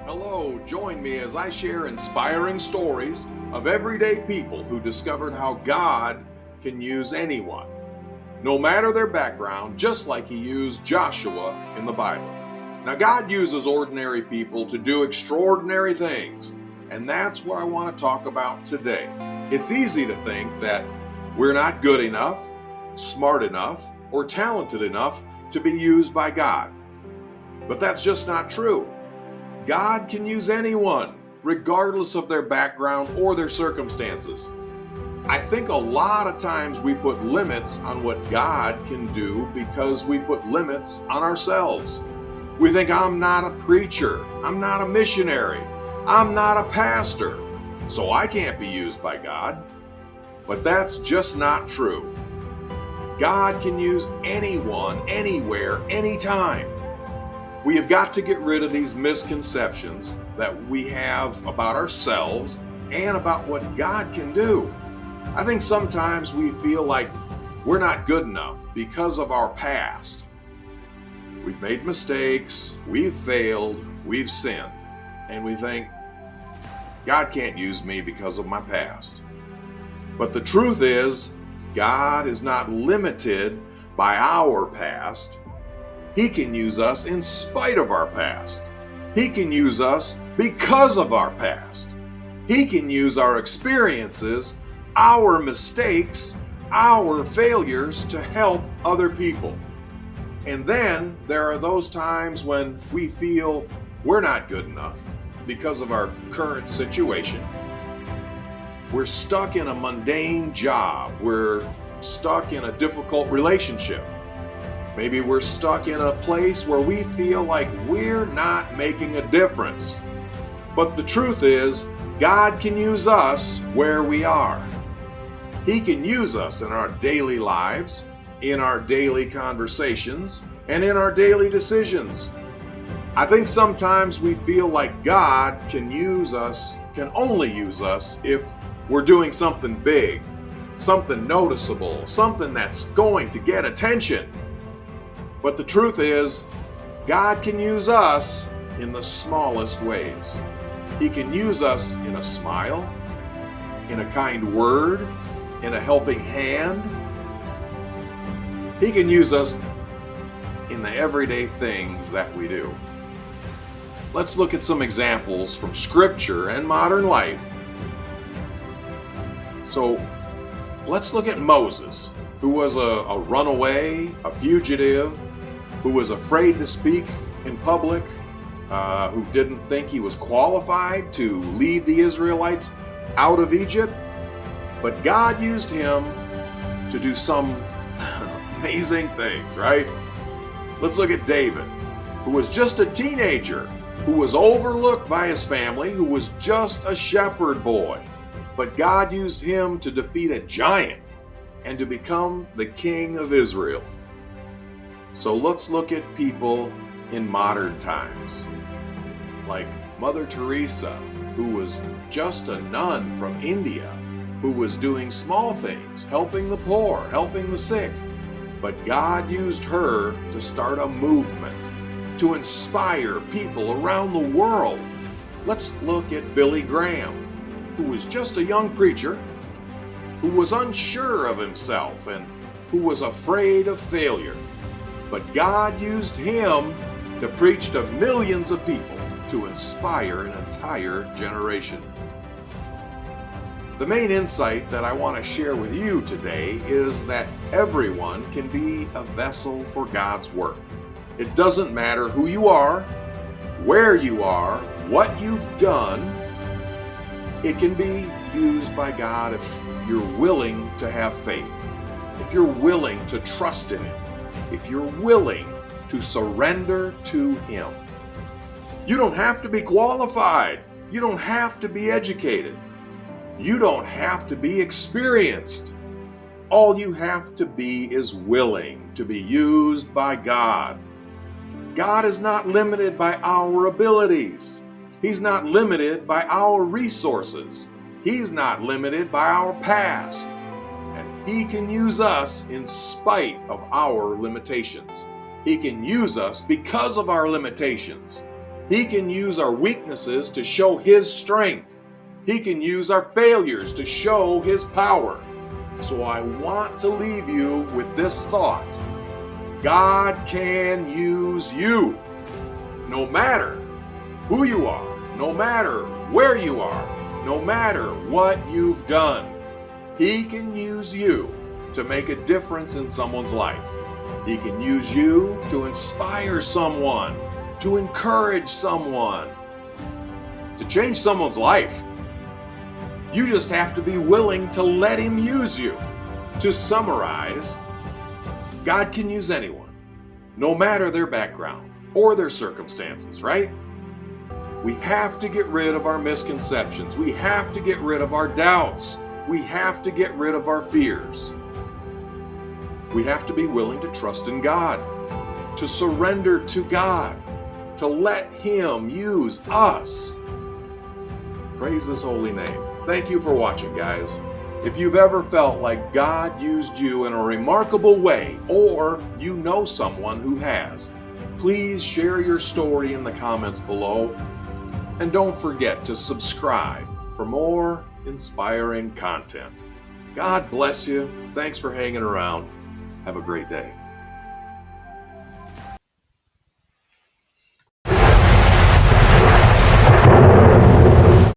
Hello, join me as I share inspiring stories of everyday people who discovered how God can use anyone, no matter their background, just like He used Joshua in the Bible. Now, God uses ordinary people to do extraordinary things, and that's what I want to talk about today. It's easy to think that we're not good enough, smart enough, or talented enough to be used by God. But that's just not true. God can use anyone, regardless of their background or their circumstances. I think a lot of times we put limits on what God can do because we put limits on ourselves. We think, I'm not a preacher, I'm not a missionary, I'm not a pastor, so I can't be used by God. But that's just not true. God can use anyone, anywhere, anytime. We have got to get rid of these misconceptions that we have about ourselves and about what God can do. I think sometimes we feel like we're not good enough because of our past. We've made mistakes, we've failed, we've sinned, and we think, God can't use me because of my past. But the truth is, God is not limited by our past. He can use us in spite of our past. He can use us because of our past. He can use our experiences, our mistakes, our failures to help other people. And then there are those times when we feel we're not good enough because of our current situation. We're stuck in a mundane job. We're stuck in a difficult relationship. Maybe we're stuck in a place where we feel like we're not making a difference. But the truth is, God can use us where we are. He can use us in our daily lives, in our daily conversations, and in our daily decisions. I think sometimes we feel like God can only use us if we're doing something big, something noticeable, something that's going to get attention. But the truth is, God can use us in the smallest ways. He can use us in a smile, in a kind word, in a helping hand. He can use us in the everyday things that we do. Let's look at some examples from Scripture and modern life. So, let's look at Moses, who was a runaway, a fugitive, who was afraid to speak in public, who didn't think he was qualified to lead the Israelites out of Egypt. But God used him to do some amazing things, right? Let's look at David, who was just a teenager, who was overlooked by his family, who was just a shepherd boy. But God used him to defeat a giant and to become the king of Israel. So let's look at people in modern times, like Mother Teresa, who was just a nun from India, who was doing small things, helping the poor, helping the sick. But God used her to start a movement, to inspire people around the world. Let's look at Billy Graham, who was just a young preacher, who was unsure of himself and who was afraid of failure. But God used him to preach to millions of people, to inspire an entire generation. The main insight that I want to share with you today is that everyone can be a vessel for God's work. It doesn't matter who you are, where you are, what you've done. It can be used by God if you're willing to have faith, if you're willing to trust in Him, if you're willing to surrender to Him. You don't have to be qualified. You don't have to be educated. You don't have to be experienced. All you have to be is willing to be used by God. God is not limited by our abilities. He's not limited by our resources. He's not limited by our past. And He can use us in spite of our limitations. He can use us because of our limitations. He can use our weaknesses to show His strength. He can use our failures to show His power. So I want to leave you with this thought. God can use you. No matter who you are, no matter where you are, no matter what you've done, He can use you to make a difference in someone's life. He can use you to inspire someone, to encourage someone, to change someone's life. You just have to be willing to let Him use you. To summarize, God can use anyone, no matter their background or their circumstances, right? We have to get rid of our misconceptions. We have to get rid of our doubts. We have to get rid of our fears. We have to be willing to trust in God, to surrender to God, to let Him use us. Praise His holy name. Thank you for watching, guys. If you've ever felt like God used you in a remarkable way, or you know someone who has, please share your story in the comments below. And don't forget to subscribe for more inspiring content. God bless you. Thanks for hanging around. Have a great day.